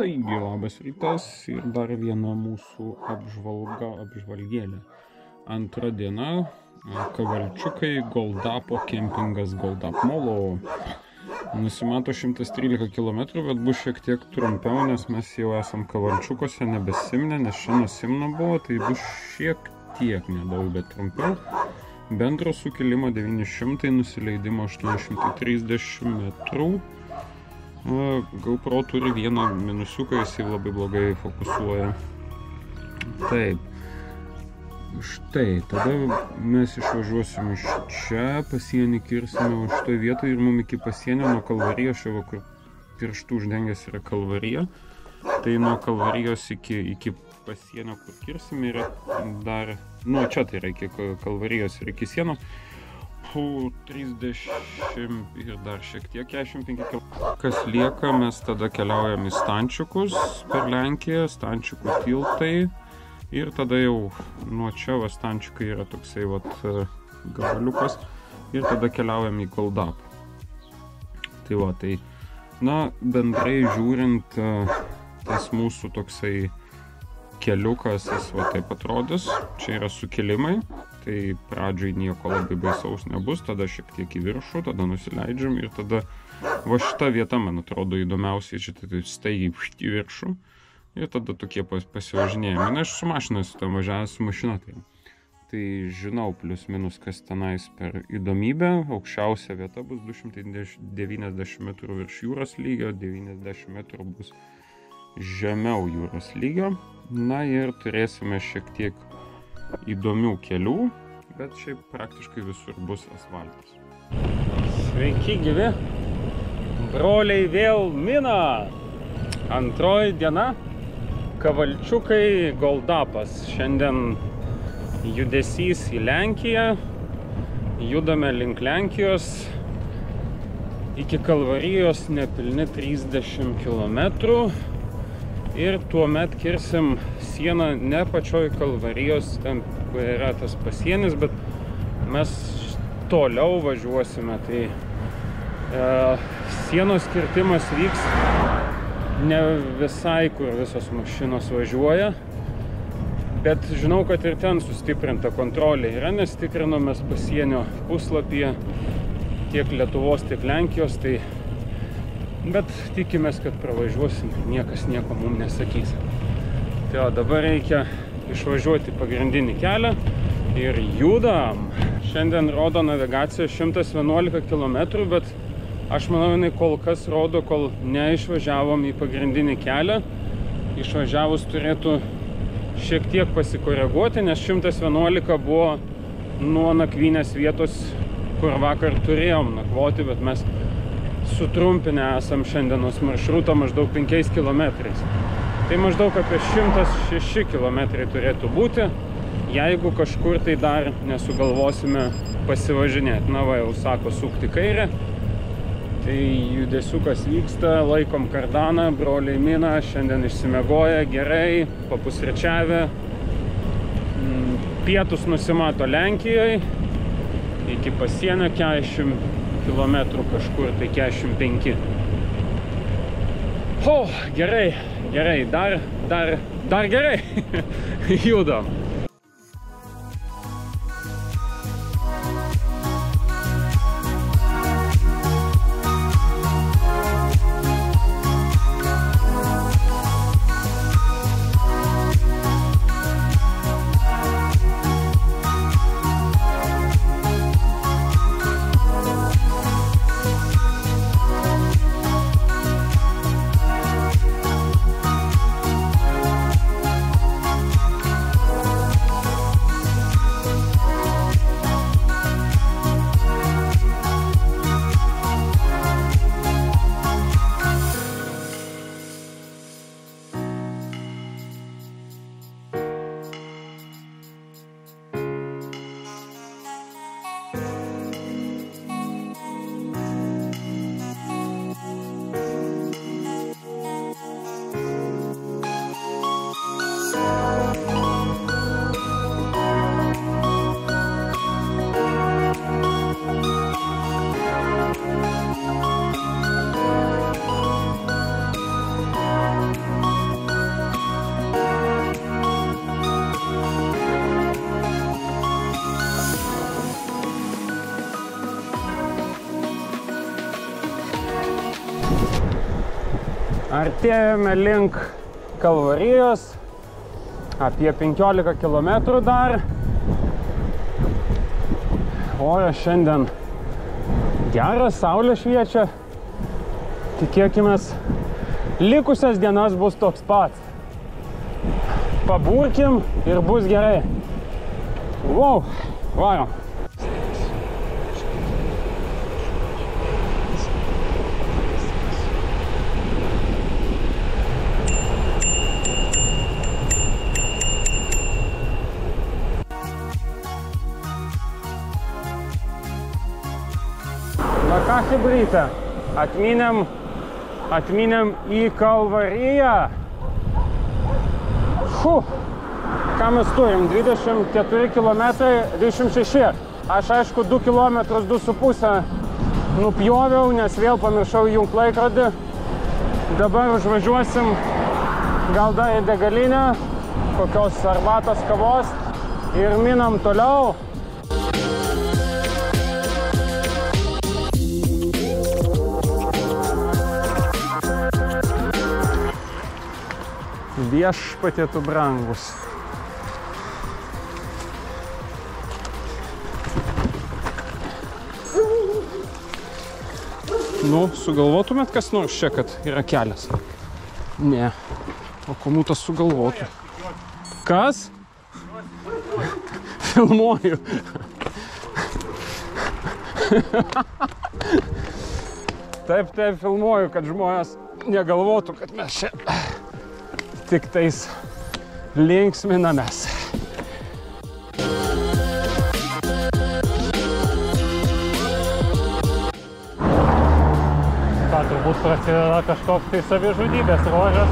Taigi, labas rytas ir dar viena mūsų apžvalgėlė. Antra diena, Kavalčiukai, Goldapo kempingas Goldap Molo. Nusimato 113 km, bet bus šiek tiek trumpiau, nes mes jau esam Kavalčiukose, nebe Simne, nes šiandien Simno buvo, tai bus šiek tiek nedaug, bet trumpiau. Bendro sukilimo 900, nusileidimo 830 metrų. GoPro turi vieną minusiuką, jisai labai blogai fokusuoja. Taip. Štai, tada mes išvažiuosim iš čia, pasienį kirsime už šitoj vietoj ir mum iki pasienio nuo Kalvarijos, šio kur pirštų uždengęs yra Kalvarija. Tai nuo Kalvarijos iki pasienio, kur kirsime, yra dar, nuo čia tai yra iki Kalvarijos ir iki sienos. 30 ir dar šiek tiek 45 km. Kas lieka, mes tada keliaujam į Stančiukus per Lenkiją, Stančiukų tiltai. Ir tada jau nuo čia Stančiukai yra toksai gabaliukas. Ir tada keliaujam į Goldapą. Tai tai, bendrai žiūrint, tas mūsų toksai keliukas, jis taip atrodys. Čia yra sukilimai. Tai pradžiai nieko labai baisaus nebus, tada šiek tiek į viršų, tada nusileidžiam ir tada šita vieta, man atrodo, įdomiausiai šitą staigiai į viršų ir tada tokie pasivažinėjami. Aš su mašina esu tam važiavęs su mašina, tai žinau plius minus, kas tenais per įdomybę. Aukščiausia vieta bus 290 metrų virš jūros lygio, 90 metrų bus žemiau jūros lygio. Na ir turėsime šiek tiek įdomių kelių, bet šiaip praktiškai visur bus asfaltas. Sveiki gyvi, broliai vėl mina. Antroji diena, Kavalčiukai, Goldapas. Šiandien judesys į Lenkiją, judame link Lenkijos, iki Kalvarijos nepilni 30 km. Ir tuomet kirsim sieną ne pačioj Kalvarijos, ten yra tas pasienis, bet mes toliau važiuosime. Tai sienos kirtimas vyks ne visai, kur visos mašinos važiuoja, bet žinau, kad ir ten sustiprinta kontrolė yra, nes tikrinomės pasienio puslapyje tiek Lietuvos, tiek Lenkijos, bet tikimės, kad pravažiuosim ir niekas nieko mums nesakys. Tai dabar reikia išvažiuoti pagrindinį kelią ir judam. Šiandien rodo navigacija 111 km, bet aš manau, jinai kol kas rodo, kol neišvažiavom į pagrindinį kelią. Išvažiavus turėtų šiek tiek pasikoreguoti, nes 111 buvo nuo nakvynės vietos, kur vakar turėjom nakvoti, bet mes sutrumpinę esam šiandienos maršrutą maždaug 5 km. Tai maždaug apie 106 km turėtų būti, jeigu kažkur tai dar nesugalvosime pasivažinėti. Jau sako sukti kairę. Tai judesiukas vyksta, laikom kardaną, broliai mina, šiandien išsimiegoja gerai, papusryčiavę. Pietus nusimato Lenkijoje, iki pasienio 40 km kažkur, tai 45. Gerai, dar gerai. Judam. Artėjome link Kalvarijos, apie 15 km dar. Oras šiandien geras, saulė šviečia. Tikėkimės, likusias dienas bus toks pats. Paburkim ir bus gerai. Wow, varom. Na ką, chebryte, atminėm į Kalvariją. Ką mes turim? 24 km, 26. Aš aišku 2 km, 2,5 nupjoviau, nes vėl pamiršau įjungt laikrodį. Dabar užvažiuosim gal dar į degalinę, kokios arbatos, kavos ir minam toliau. Viešpatie tu brangus. Nu, sugalvotumėt kas nors čia, kad yra kelias? Ne. O komutas sugalvotų. Kas? Filmuoju. Taip, filmuoju, kad žmonės negalvotų, kad mes čia tik tais linksminamės. Turbūt prasideda kažkoks tai savižudybės ruožas.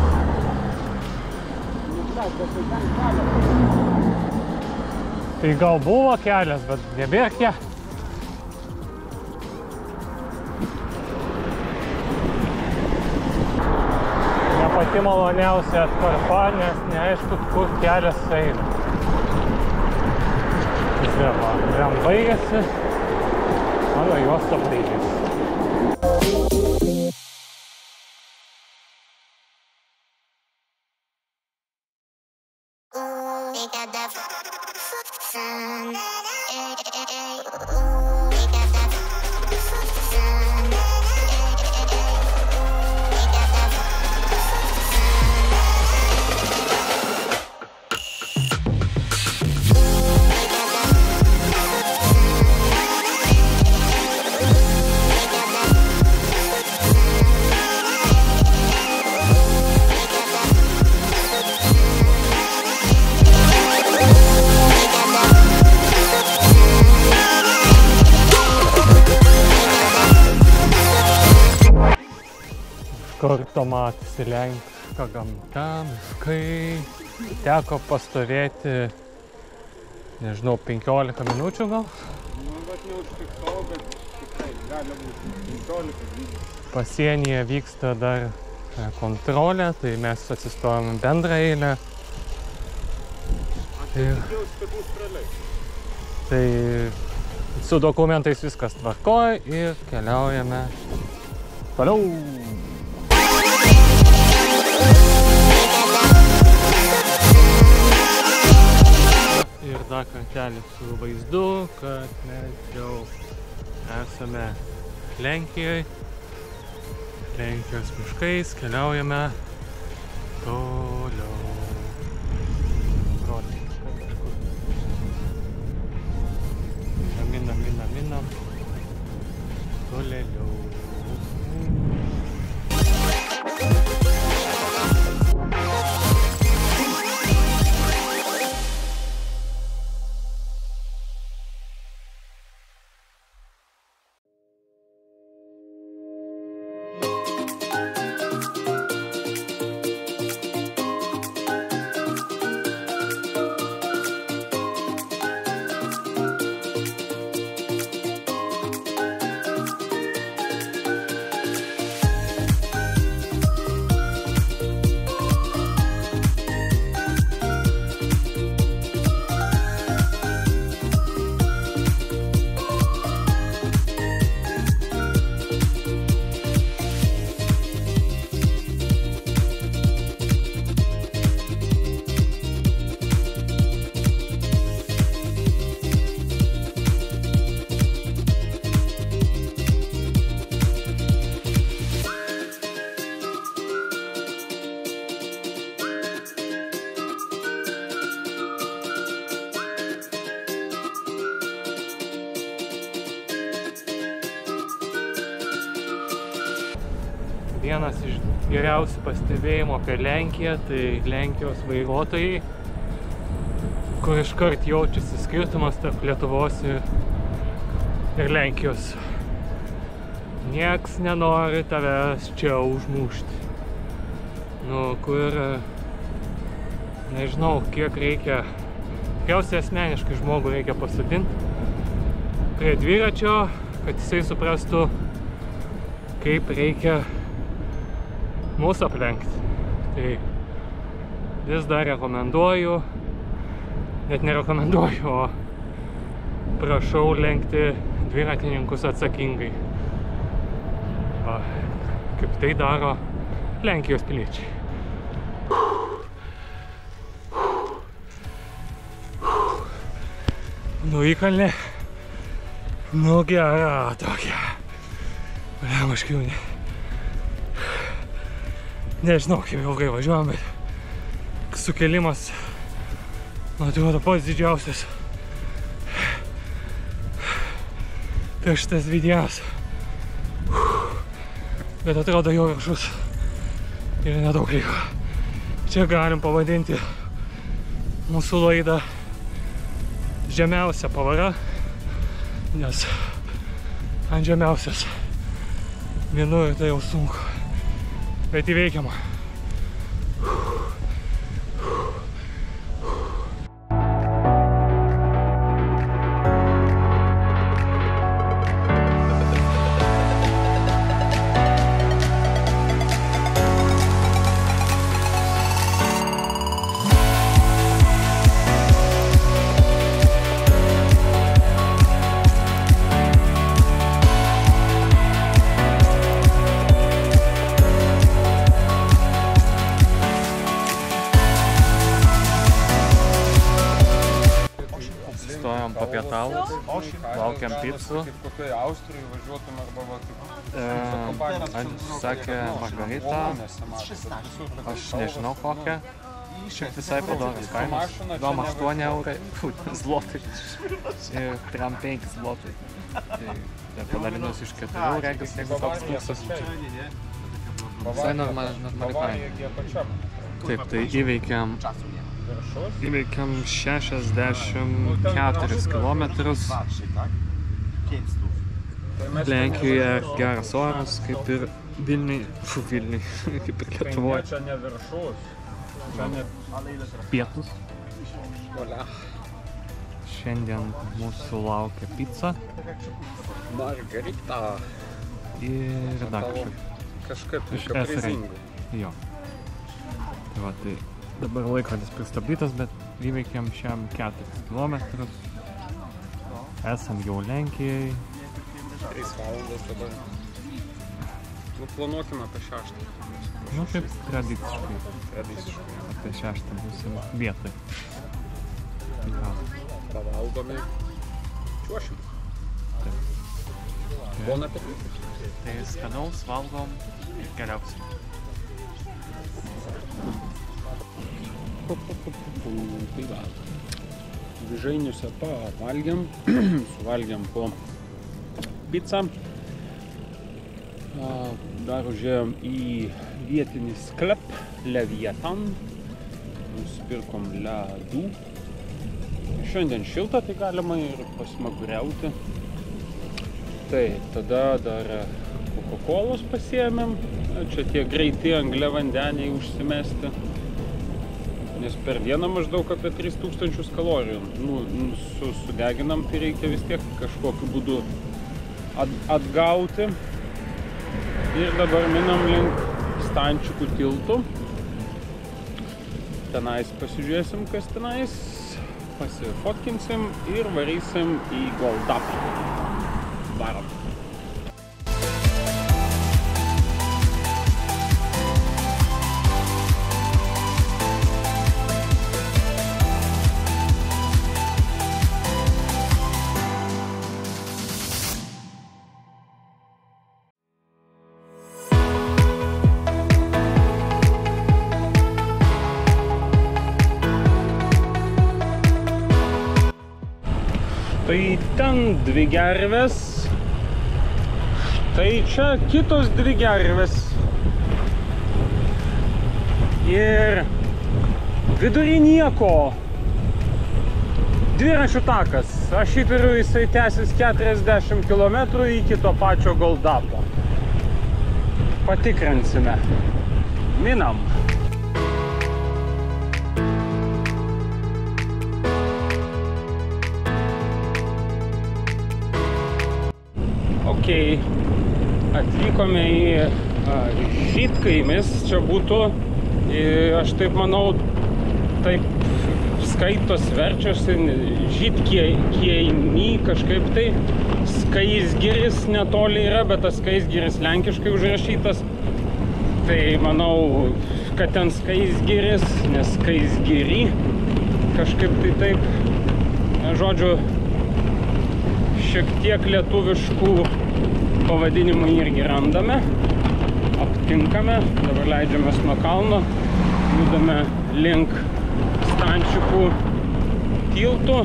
Tai gal buvo kelias, bet nebėra. Ne pati maloniausia atkarpa, nes neaišku, kur kelias eina. Jam baigėsi, mano juosta baigėsi. Karto matėsi lenkiška gamta, miškai. Teko pastovėti, nežinau, 15 minučių gal? Nu, bet neužfiksau, bet tikrai gali būti 15. Pasienyje vyksta dar kontrolė, tai mes atsistojame bendrą eilę. Tai su dokumentais viskas tvarkoj ir keliaujame toliau. Ir dar kartelį su vaizdu, kad mes jau esame Lenkijoje. Lenkijos miškais keliaujame toliau. Minam. Toliau. Vienas iš geriausių pastebėjimų apie Lenkiją, tai Lenkijos vairuotojai, kur iškart jaučiasi skirtumas tarp Lietuvos ir Lenkijos. Nieks nenori tavęs čia užmušti. Nu, kur, nežinau, kiek reikia, tikriausiai asmeniškai žmogų reikia pasodinti prie dviračio, kad jisai suprastų, kaip reikia mūsų aplenkti. Tai vis dar rekomenduoju, net nerekomenduoju, o prašau lenkti dviratininkus atsakingai. Va, kaip tai daro Lenkijos piliečiai. Nu įkalnė, nu gera tokia. Maškiau, nežinau, kaip ilgai važiuojam, bet sukėlimas, man atrodo, pats didžiausias per šitas 2 dienas. Bet atrodo jau viršus ir nedaug liko. Čia galim pavadinti mūsų laidą žemiausia pavara, nes ant žemiausias vienur tai jau sunku, bet įveikiama. Stojom papietavus, laukiam picų. Kaip kokioj Austrijai važiuotum arba va kaip... Andrius sakė margaritą, aš nežinau kokią. Šiaip visai padoras kainos. Duom 8 eurai, zlotai. Ir 5 zlotai. Tai padalinus iš 4 regis, jeigu toks tūksas. Visai normali kaina. Taip, tai įveikiam 64 kilometrus. Lenkijoje geras oras, kaip ir Vilniui, kaip ir Lietuvoje. Čia ne viršus, čia net Pietus. Šiandien mūsų laukia pizza margarita. ir dar Kažkaip iš kaprizingai. Jo. Tai va, tai dabar laikrodis pristabdytas, bet įveikėm šiam 4 kilometrus. Esam jau Lenkijai. 3 valandas dabar. Nu, planuokime apie 6. Nu, kaip tradiciškai. Tradiciškai. Apie 6 būsim vietai. Pavalgomi. Čiuošim. Bon apetitą. Tai skanaus, valgom ir keliausim. Tai va, Vyžainiuose pavalgėm, suvalgėm po pizzą. Dar užėjom į vietinį sklep Leviatan. Nusipirkom ledų. Šiandien šilta, tai galima ir pasmaguriauti. Tai tada dar Coca-Colos pasiėmėm. Čia tie greiti angliavandeniai užsimesti. Nes per dieną maždaug apie 3000 kalorijų. Sudeginam, tai reikia vis tiek kažkokiu būdu atgauti. Ir dabar minam link Stančiukų tiltų. Tenais pasižiūrėsim, kas tenais. Pasifotkinsim ir varysim į Goldapį. Varom. Tai ten 2 gervės, tai čia kitos 2 gervės. Ir vidury nieko. Dviračių takas. Aš įtariu, jisai tęsis 40 km iki to pačio Goldapo. Patikrinsime. Minam. Ok, atvykome į Žydkaimis, čia būtų, aš taip manau, taip skaitos verčiasi, Žydkaimy kažkaip tai, Skaisgiris netoli yra, bet tas Skaisgiris lenkiškai užrašytas, tai manau, kad ten Skaisgiris, nes Skaisgiri, kažkaip tai taip, žodžiu, šiek tiek lietuviškų pavadinimų irgi randame, aptinkame, dabar leidžiamės nuo kalno, judame link Stančikų tiltų,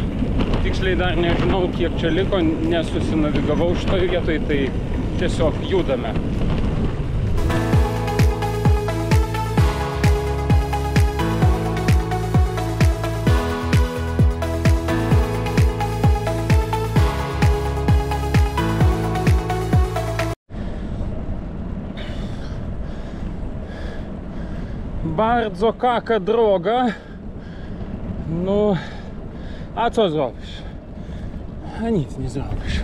tiksliai dar nežinau, kiek čia liko, nesusinavigavau šitoje vietoje, tai tiesiog judame. Bardzo kaka droga. No, a co zrobisz? A nic nie zrobisz.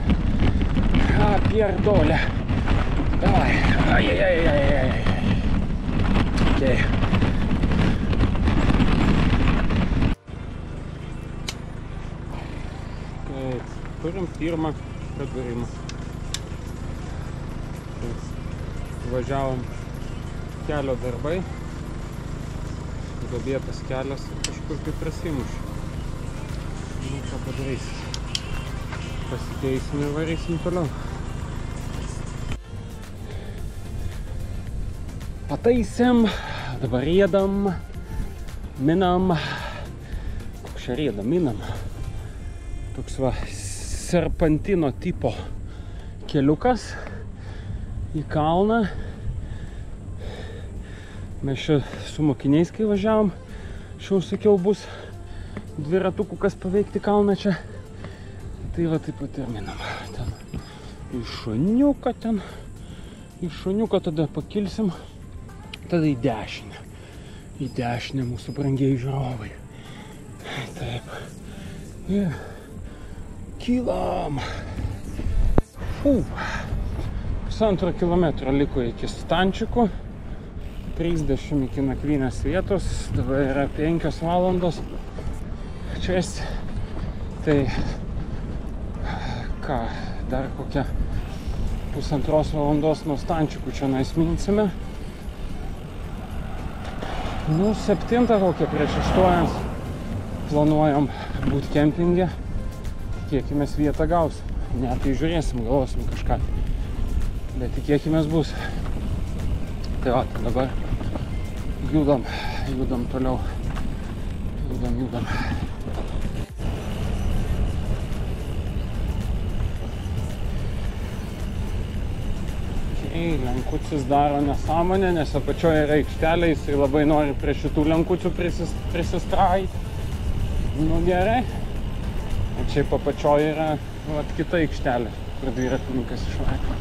A pierdole. Dawaj. Ajajajajajaj. Okej. Turim pirmą pradūrimą. Važiavom kelio darbai. Duobėtas kelias ir kažkur tai prasimušė. Nu, ką padarysim. Pasikeisim ir varysim toliau. Pataisėm, dabar riedam, minam. Koks čia riedam, minam. Toks va, serpantino tipo keliukas į kalną. Mes čia su mokiniais, kai važiavom, aš jau sakiau, bus dviratukų, kas paveikti kalną čia. Tai va taip pat ir minam. Ten į šuniuką ten. Į šuniuką tada pakilsim. Tada į dešinę. Į dešinę mūsų brangiai žiūrovai. Taip. Ir kylam. 1,5 kilometro liko iki Stančikų. 30 iki nakvynės vietos, dabar yra 5 valandos čia esi. Tai ką, dar kokią 1,5 valandos nuo Stančikų čia naisminsime. Nu, 7 kokią prieš 8 planuojam būti kempinge. Tikėkimės vietą gausim. Ne, tai žiūrėsim, galvosim kažką. Bet tikėkimės bus. Tai va, dabar judam toliau. Judam. Lenkucis daro nesąmonę, nes apačioje yra aikštelė, jisai labai nori prie šitų lenkučių prisistraiti. Nu gerai. O čia apačioje yra kita aikštelė, kur dviratininkas išvaikė.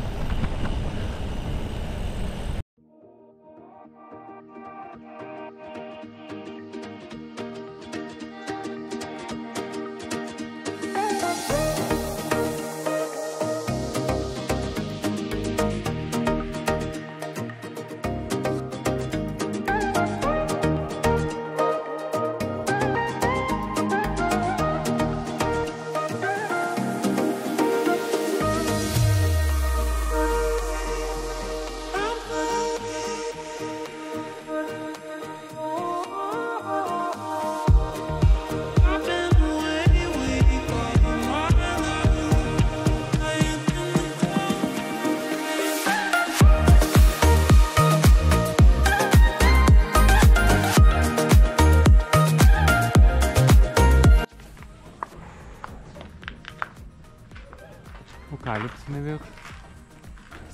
Kalipsime vėl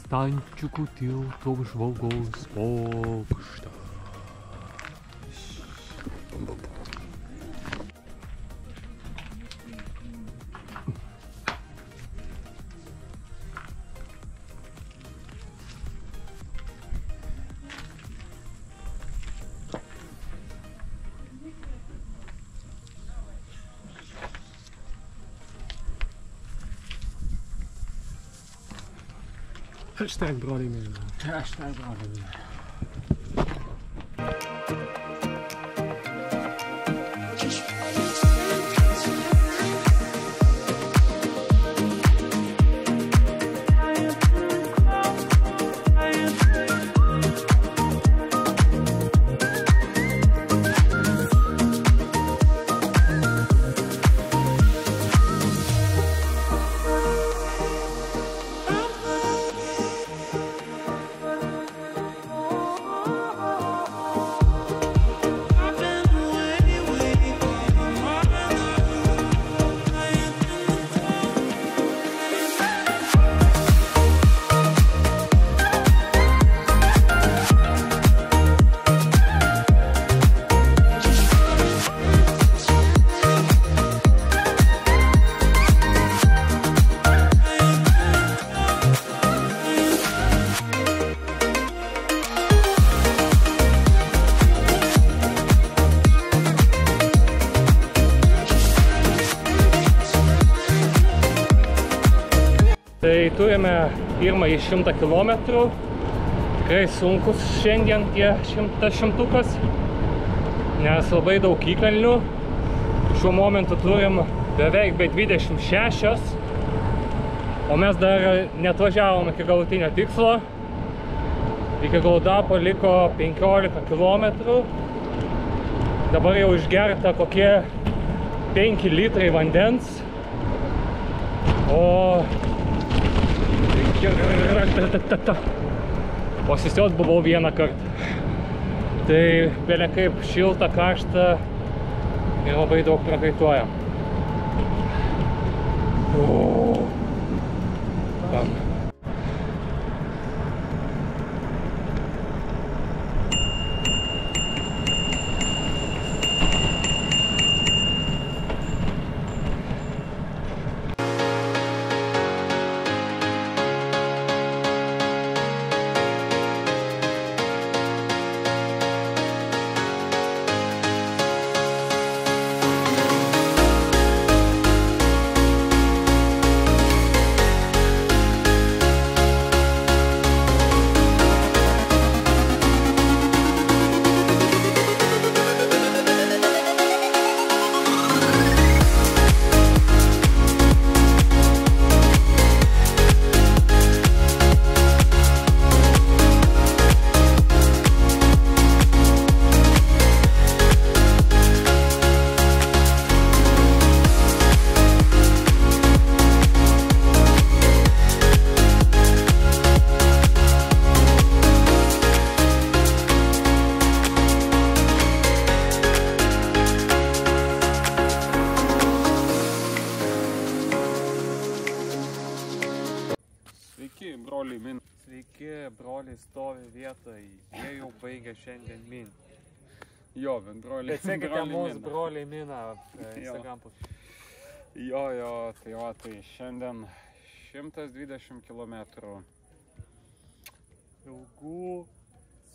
Stančikų tilto apžvalgos bokštą. Hashtag broliai mėlyna. Hashtag broliai mėlyna. Tai turime pirmąjį 100 kilometrų. Tikrai sunkus šiandien tie šimtukas, nes labai daug įkalnių. Šiuo momentu turim beveik be 26, o mes dar netvažiavom iki galutinio tikslo. Iki Glaudapo liko 15 kilometrų. Dabar jau išgerta kokie 5 litrai vandens, o sisiot buvau vieną kartą. Tai belia kaip šilta, karšta ir labai daug prakaituojam. Sveiki, broliai stovi vietoj, jie jau baigė šiandien min. Jo, bet broliai. Bet sekite mūsų broliai mina Instagram puslapį. Jo, tai šiandien 120 kilometrų. Ilgų,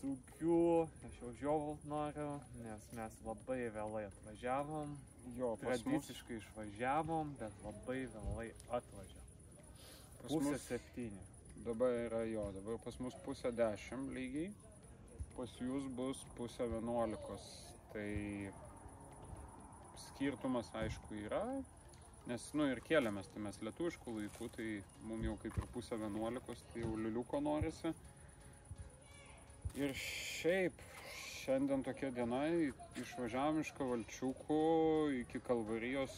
sunkių, aš jau žiovalt noriu, nes mes labai vėlai atvažiavom. Jo, tradiciškai išvažiavom, bet labai vėlai atvažiavom. Pusė 7. Dabar yra dabar pas mus pusė 10 lygiai, pas jūs bus pusė 11. Tai skirtumas aišku yra, nes ir kėlėmės, tai mes lietuviškų laikų, tai mums jau kaip ir pusė 11, tai jau liuliuko norisi. Ir šiaip šiandien tokia diena, išvažiavom iš Kavalčiukų iki Kalvarijos,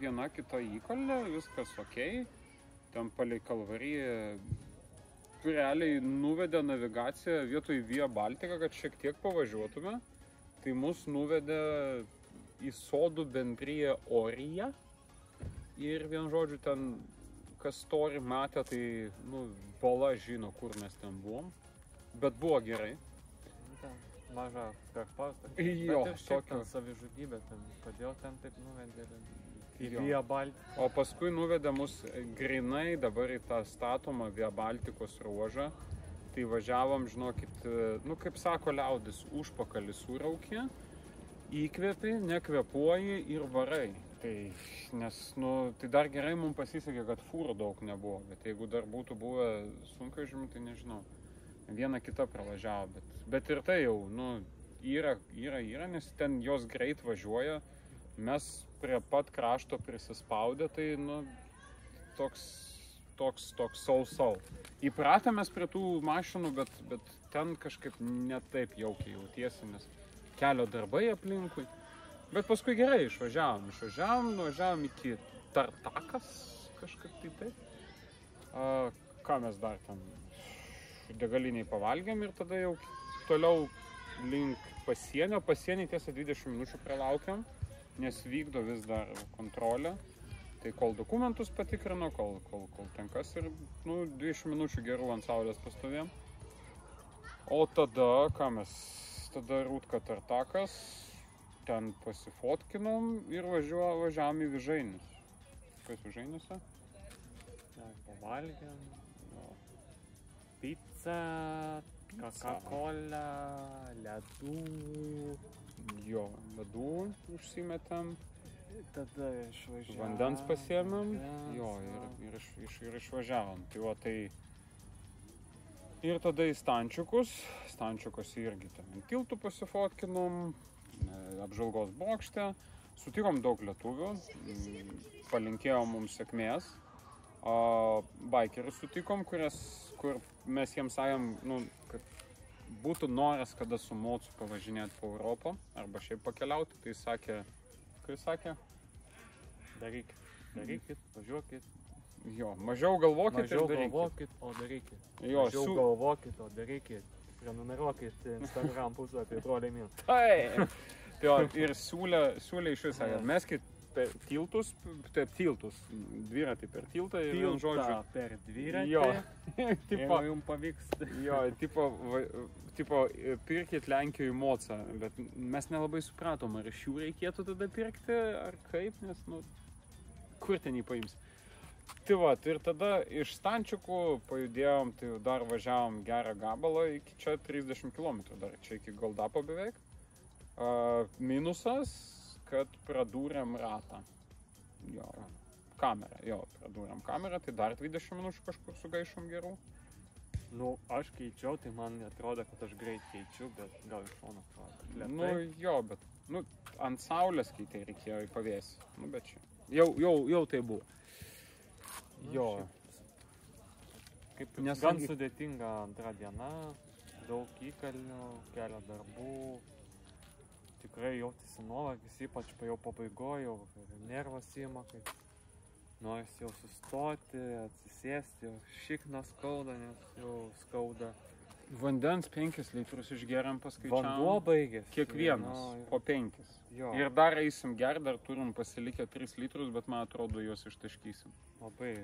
viena kita įkalnė, viskas okei. Ten palei Kalvariją realiai nuvedė navigaciją vietoj Via Baltica, kad šiek tiek pavažiuotume. Tai mus nuvedė į sodų bendriją Orija. Ir vien žodžiu ten, kas tori matė, tai bala žino, kur mes ten buvom. Bet buvo gerai. Maža perparta. Jo, bet ir šiaip ten savižudybė, kodėl ten taip nuvedė į Via Baltica. O paskui nuvedė mus grinai dabar į tą statomą Via Baltikos ruožą. Tai važiavom, žinokit, kaip sako liaudis, užpakalį suraukė, įkvepi, nekvepuoji ir varai. Tai, nes, tai dar gerai mums pasisekė, kad fūrų daug nebuvo, bet jeigu dar būtų buvę sunkvežimių, tai nežinau. Viena kita pravažiavo, bet ir tai jau, yra, nes ten jos greit važiuoja, mes prie pat krašto prisispaudę, tai, toks sau. Įpratėmės prie tų mašinų, bet ten kažkaip netaip jaukiai jautiesi, nes kelio darbai aplinkui. Bet paskui gerai nuvažiavom iki Tartakas, kažkaip tai taip. Ką mes dar ten degaliniai pavalgėm ir tada jau toliau link pasienį tiesa 20 minučių pralaukiam, nes vykdo vis dar kontrolę. Tai kol dokumentus patikrino, kol ten kas ir 20 minučių gerų ant saulės pastovėm. O tada, tada Rūtka Tartakas, ten pasifotkinom ir važiavom į Vižainius. Kas Vižainiuose? Pavalgėm, pizza, Coca-Cola, ledų. Jo, ledų užsimetėm. Tada išvažiavom. Vandens pasiėmėm, jo, ir išvažiavom. Tai ir tada į Stančiukus irgi ten tiltų pasifotkinom, apžvalgos bokšte, sutikom daug lietuvių, palinkėjo mums sėkmės. Baikerius sutikom, kur mes jiems sakėm, kad būtų noras kada su mocu pavažinėti po Europą, arba šiaip pakeliauti, tai sakė, darykit, važiuokit. Jo, mažiau galvokit ir darykit. Galvokit, o darykit. Jo, galvokit, o darykit. Prenumeruokit Instagram puslapį Broliai Mil. Tai ir siūlė iš visą, meskit per tiltus, dviratį per tiltą ir vien žodžiu. Per dviratį. Jo, tipo, jums pavyks. Jo, tipo, pirkit Lenkijoje mocą, bet mes nelabai supratom, ar iš jų reikėtų tada pirkti, ar kaip, nes, kur ten jį paims. Tai ir tada iš Stančiukų pajudėjom, tai dar važiavom gerą gabalą iki čia 30 km, dar čia iki Goldapo beveik. Minusas, kad pradūrėm ratą. Jo, pradūrėm kamerą, tai dar 20 minučių kažkur sugaišom gerų. Aš keičiau, tai man atrodo, kad aš greit keičiu, bet gal iš šono atrodo. Bet, ant saulės keitė reikėjo į pavėsį. Bet čia. Jau tai buvo. Jo. Gan sudėtinga antra diena, daug įkalnių, kelio darbų. Tikrai jautėsi nuovargis, ypač jau pabaigoje, jau nervas ima, kaip norisi jau sustoti, atsisėsti, jau šikną skauda, nes jau skauda. Vandens 5 litrus išgeriam paskaičiavom. Vanduo baigėsi. Kiekvienas, po 5. Jo. Ir dar eisim dar turim pasilikę 3 litrus, bet man atrodo juos ištaškysim. Labai,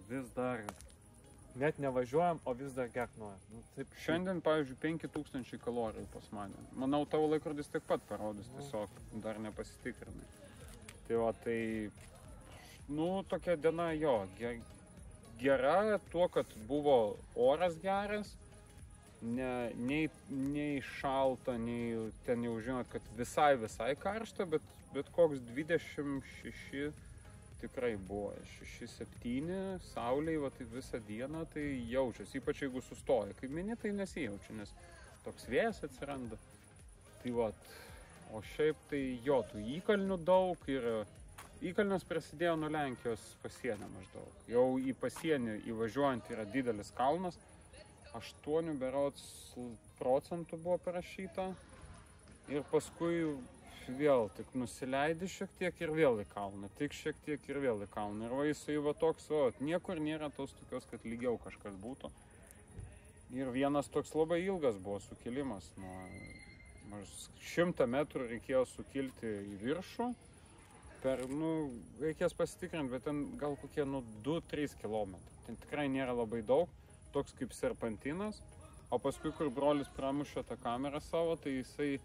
vis dar, net nevažiuojam, o vis dar gert norim. Šiandien, pavyzdžiui, 5000 kalorijų pas mane. Manau, tavo laikrodis tiek pat parodys, tiesiog dar nepasitikrinai. Tai tokia diena gera tuo, kad buvo oras geras, nei šalta, nei ten jau žinot, kad visai karšta, bet koks 26 tikrai buvo, 6-7, saulėj, tai visą dieną tai jaučiasi, ypač jeigu sustoja. Kaip mini, tai nesijaučia, nes toks vėjas atsiranda. O šiaip tai tų įkalnių daug ir įkalnius prasidėjo nuo Lenkijos pasienio maždaug. Jau į pasienį įvažiuojant yra didelis kalnas, 8 berods procentų buvo parašyta ir paskui vėl tik nusileidi šiek tiek ir vėl į kalną, tik šiek tiek ir vėl į kalną. Ir jisai toks, niekur nėra tos tokios, kad lygiau kažkas būtų. Ir vienas toks labai ilgas buvo sukilimas, nuo 100 metrų reikėjo sukilti į viršų. Reikės pasitikrinti, bet ten gal kokie 2-3 km. Ten tikrai nėra labai daug, toks kaip serpantinas. O paskui, kur brolis pramušė tą kamerą savo, tai jisai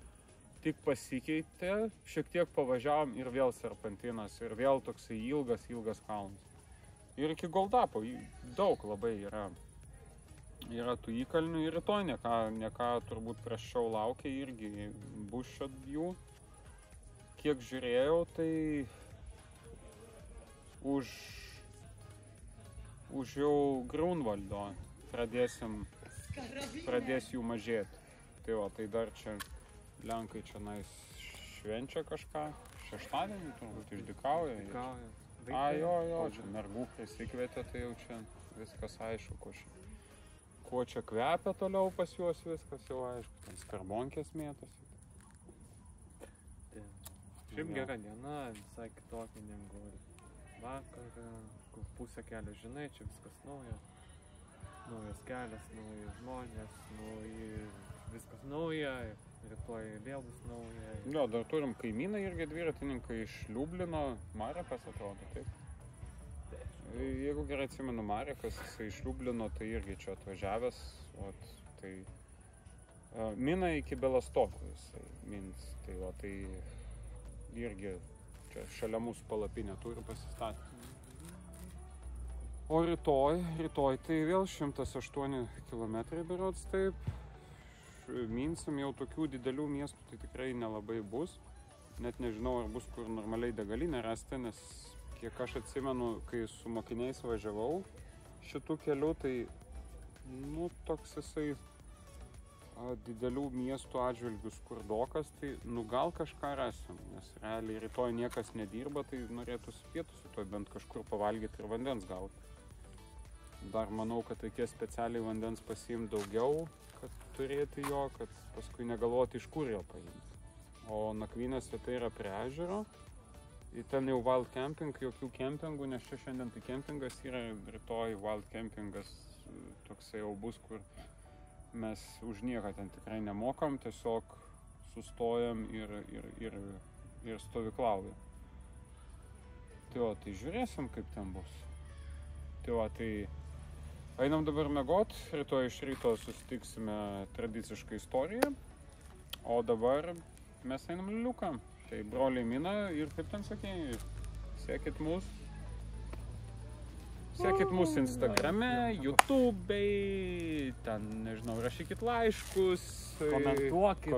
tik pasikeitė, šiek tiek pavažiavom ir vėl serpantinas, ir vėl toksai ilgas kalnas. Ir iki Goldapo daug labai yra tų įkalnių ir rytoj neką turbūt prasčiau laukia irgi bus čia jų. Kiek žiūrėjau, tai už jau Grunvaldo pradės jų mažėti. Tai va, tai dar čia Lenkai čia švenčia kažką, šeštadienį turbūt išdykauja. Jo, čia mergų prisikvietė, tai jau čia viskas aišku, kuo čia kvepia toliau pas juos, viskas jau aišku, ten skarbonkės mėtosi. Šiaip gera diena, visai kitokia negu vakar, kur pusę kelio žinai, čia viskas nauja. Naujas kelias, nauji žmonės, viskas nauja, rytoj vėl bus nauja. Jo, dar turim kaimyną irgi dviratininkai iš Liublino, Marekas atrodo, taip. Jeigu gerai atsimenu, Marekas, jisai iš Liublino, tai irgi čia atvažiavęs, tai mina iki Belastoko jisai mins, tai irgi čia šalia mūsų palapinę turi pasistatyti. O rytoj tai vėl 108 km berods taip. Minsim jau tokių didelių miestų, tai tikrai nelabai bus. Net nežinau, ar bus kur normaliai degalinę rasti, nes kiek aš atsimenu, kai su mokiniais važiavau šitų kelių, tai toks jisai didelių miestų atžvilgių skurdokas, tai gal kažką rasim, nes realiai rytoj niekas nedirba, tai norėtųsi pietus rytoj bent kažkur pavalgyti ir vandens gauti. Dar manau, kad reikės specialiai vandens pasiimti daugiau, kad turėti jo, kad paskui negalvoti iš kur jo paimti. O nakvynės vieta yra prie ežero, ten jau wild camping, jokių kempingų, nes čia šiandien tai kempingas yra, rytoj wild campingas toksai jau bus, kur mes už nieką ten tikrai nemokam, tiesiog sustojam ir stovyklaujam. Tai žiūrėsim, kaip ten bus. Tai einam dabar miegot, rytoj iš ryto susitiksime tradiciškai istoriją, o dabar mes einam liuliukam. Tai broliai mina ir kaip ten sakė, sekit mus Instagrame, YouTube'ai, ten, nežinau, rašykit laiškus, komentuokit.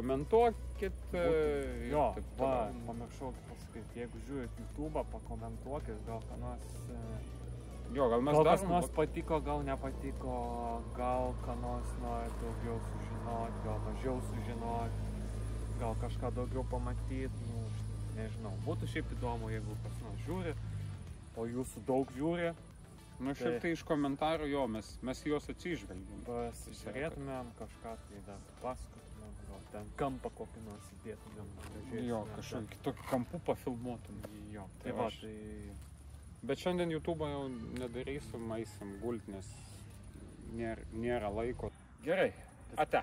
Pamiršau pasakyti, jeigu žiūrėt YouTube'ą, pakomentuokit, gal ką nors... Gal kas nors patiko, gal nepatiko, gal ką nors nori daugiau sužinoti, gal mažiau sužinoti, gal kažką daugiau pamatyti, nežinau. Būtų šiaip įdomu, jeigu kas nors žiūri, o jūsų daug žiūri. Šiaip tai iš komentarų mes juos atsižvelgiam. Pasižiūrėtumėm kažką, tai dar pasakotumėm, gal ten kampą kokį nors įdėtumėm. Jo, kažkokį kitokį kampų pafilmuotumėm. Jo, tai Bet šiandien YouTube'ą jau nedarysim, eisim gult, nes nėra laiko. Gerai, ate.